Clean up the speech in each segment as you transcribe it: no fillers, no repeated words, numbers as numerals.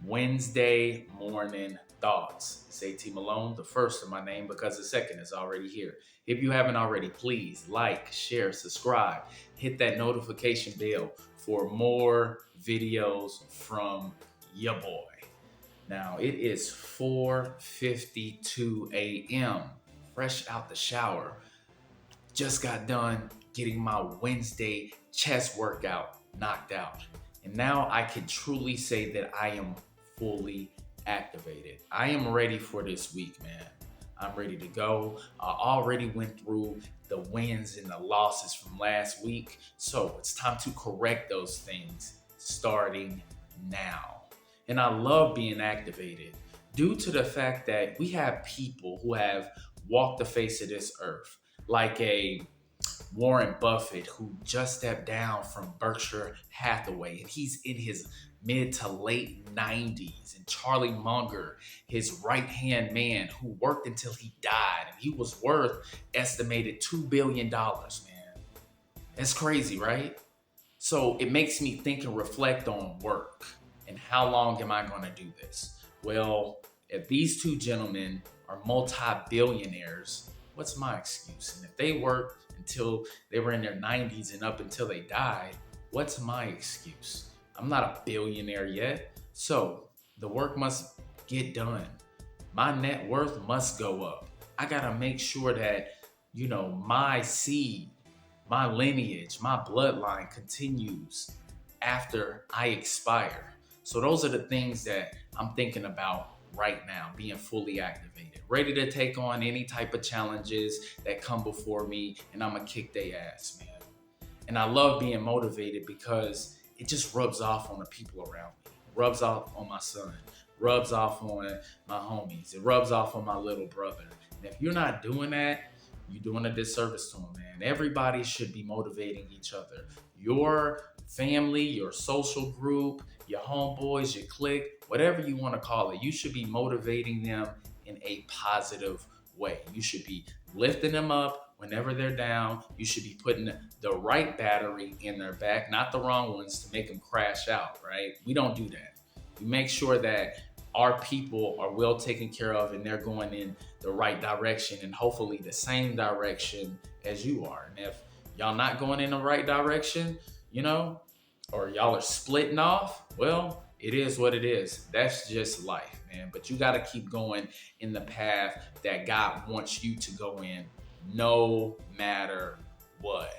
Wednesday morning thoughts. It's AT Malone, the first of my name because the second is already here. If you haven't already, please like, share, subscribe, hit that notification bell for more videos from your boy. Now it is 4:52 a.m. Fresh out the shower. Just got done getting my Wednesday chest workout knocked out. And now I can truly say that I am fully activated. I am ready for this week, man. I'm ready to go. I already went through the wins and the losses from last week. So it's time to correct those things starting now. And I love being activated due to the fact that we have people who have walked the face of this earth, like a Warren Buffett, who just stepped down from Berkshire Hathaway, and he's in his mid to late 90s. And Charlie Munger, his right hand man, who worked until he died, and he was worth estimated $2 billion, man. That's crazy, right? So it makes me think and reflect on work and how long am I going to do this? Well, if these two gentlemen are multi-billionaires, what's my excuse? And if they worked until they were in their 90s and up until they died, what's my excuse? I'm not a billionaire yet, so the work must get done. My net worth must go up. I gotta make sure that, my seed, my lineage, my bloodline continues after I expire. So those are the things that I'm thinking about right now, being fully activated, ready to take on any type of challenges that come before me, and I'm gonna kick their ass, man. And I love being motivated because it just rubs off on the people around me, rubs off on my son, rubs off on my homies, it rubs off on my little brother. And if you're not doing that, you're doing a disservice to them, man. Everybody should be motivating each other. Your family, your social group, your homeboys, your clique, whatever you want to call it, you should be motivating them in a positive way. You should be lifting them up whenever they're down. You should be putting the right battery in their back, not the wrong ones to make them crash out, right? We don't do that. We make sure that our people are well taken care of and they're going in the right direction and hopefully the same direction as you are. And if y'all not going in the right direction, or y'all are splitting off, well, it is what it is. That's just life, man. But you got to keep going in the path that God wants you to go in, no matter what.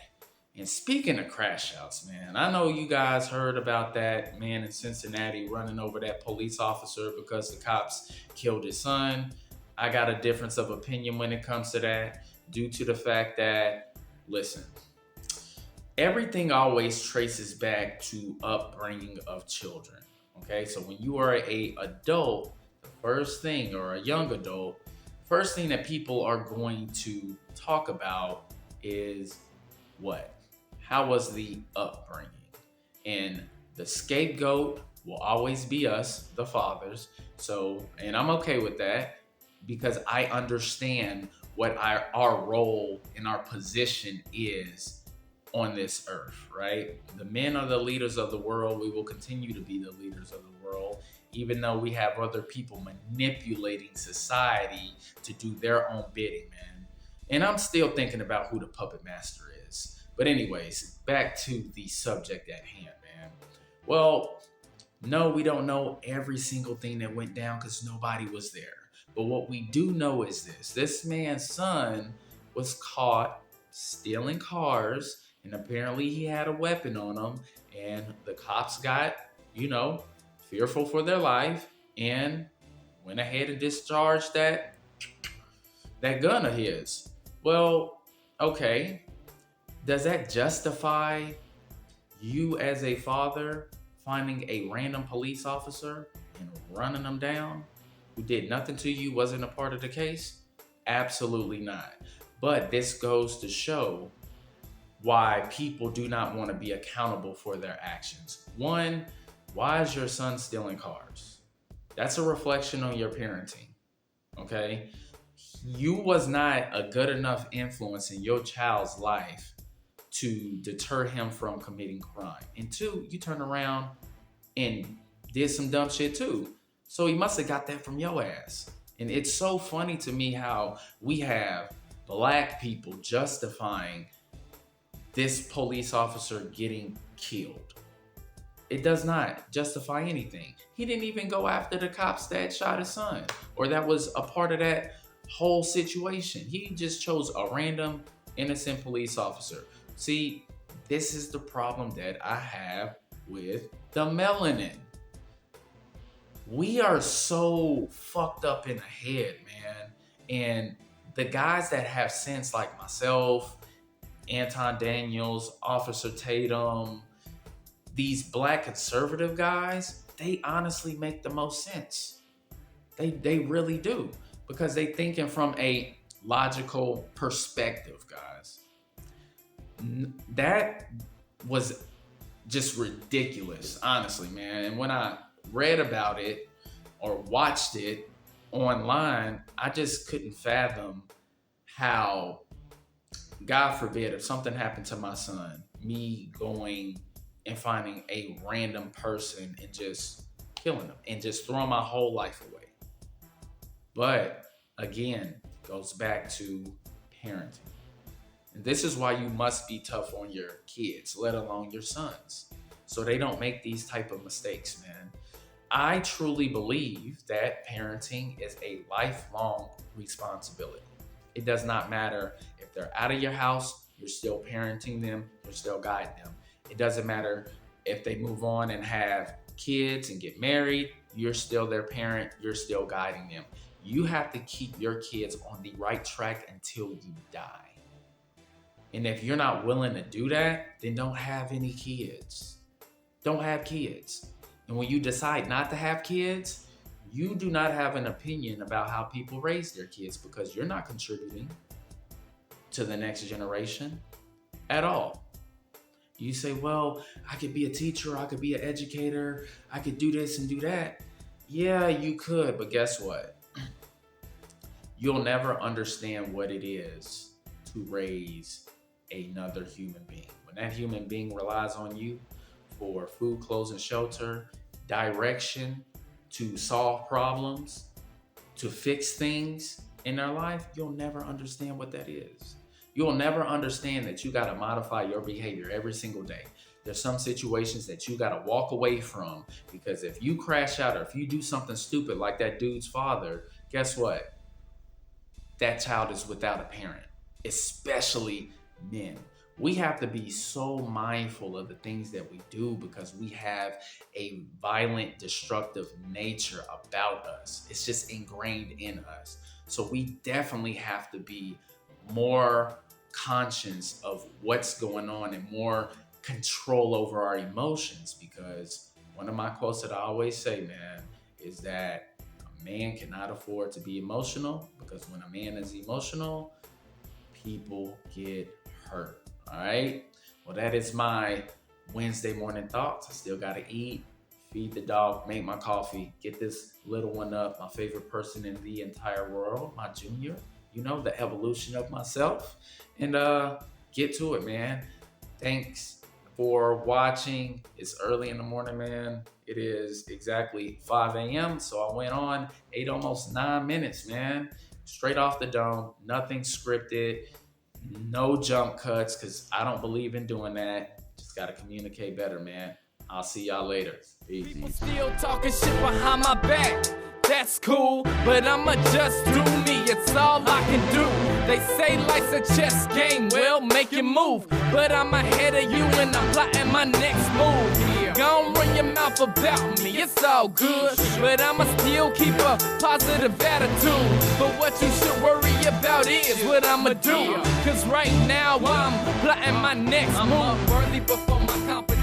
And speaking of crash outs, man, I know you guys heard about that man in Cincinnati running over that police officer because the cops killed his son. I got a difference of opinion when it comes to that due to the fact that, listen, everything always traces back to upbringing of children. Okay, so when you are a adult, the first thing, or a young adult, first thing that people are going to talk about is what? How was the upbringing? And the scapegoat will always be us, the fathers. So, and I'm okay with that because I understand what our role and our position is on this earth, right? The men are the leaders of the world. We will continue to be the leaders of the world, even though we have other people manipulating society to do their own bidding, man. And I'm still thinking about who the puppet master is. But anyways, back to the subject at hand, man. Well, no, we don't know every single thing that went down because nobody was there. But what we do know is this man's son was caught stealing cars, and apparently he had a weapon on him, and the cops got, fearful for their life and went ahead and discharged that gun of his. Well, okay. Does that justify you as a father finding a random police officer and running them down who did nothing to you, wasn't a part of the case? Absolutely not. But this goes to show why people do not want to be accountable for their actions. One, why is your son stealing cars? That's a reflection on your parenting, okay? You was not a good enough influence in your child's life to deter him from committing crime. And two, you turn around and did some dumb shit too. So he must have got that from your ass. And it's so funny to me how we have black people justifying this police officer getting killed. It does not justify anything. He didn't even go after the cops that shot his son or that was a part of that whole situation. He just chose a random innocent police officer. See, this is the problem that I have with the melanin. We are so fucked up in the head, man. And the guys that have sense, like myself, Anton Daniels, Officer Tatum, these black conservative guys, they honestly make the most sense. They really do, because they thinking from a logical perspective, guys. That was just ridiculous, honestly, man. And when I read about it or watched it online, I just couldn't fathom how, God forbid, if something happened to my son, me going and finding a random person and just killing them and just throwing my whole life away. But again, goes back to parenting. And this is why you must be tough on your kids, let alone your sons, so they don't make these type of mistakes, man. I truly believe that parenting is a lifelong responsibility. It does not matter if they're out of your house, you're still parenting them, you're still guiding them. It doesn't matter if they move on and have kids and get married, you're still their parent, you're still guiding them. You have to keep your kids on the right track until you die. And if you're not willing to do that, then don't have any kids. Don't have kids. And when you decide not to have kids, you do not have an opinion about how people raise their kids, because you're not contributing to the next generation at all. You say, well, I could be a teacher, I could be an educator, I could do this and do that. Yeah, you could, but guess what? You'll never understand what it is to raise another human being. When that human being relies on you for food, clothes, and shelter, direction, to solve problems, to fix things in their life, you'll never understand what that is. You'll never understand that you got to modify your behavior every single day. There's some situations that you got to walk away from, because if you crash out or if you do something stupid like that dude's father, guess what? That child is without a parent, especially men. We have to be so mindful of the things that we do, because we have a violent, destructive nature about us. It's just ingrained in us. So we definitely have to be more conscious of what's going on and more control over our emotions, because one of my quotes that I always say, man, is that a man cannot afford to be emotional, because when a man is emotional, people get hurt. All right. Well, that is my Wednesday morning thoughts. I still got to eat, feed the dog, make my coffee, get this little one up, my favorite person in the entire world, my junior, you know, the evolution of myself, and get to it, man. Thanks for watching. It's early in the morning, man. It is exactly 5 a.m. So I went on 8, almost 9 minutes, man. Straight off the dome, nothing scripted. No jump cuts, because I don't believe in doing that. Just got to communicate better, man. I'll see y'all later. Peace. People still talking shit behind my back. That's cool, but I'ma just do me. It's all I can do. They say life's a chess game. Well, make it move. But I'm ahead of you and I'm plotting my next move. Gon' run your mouth about me. It's all good, but I'ma still keep a positive attitude. But what you should worry about is what I'ma do. Cause right now I'm plotting my next move. I'm worthy before my competition.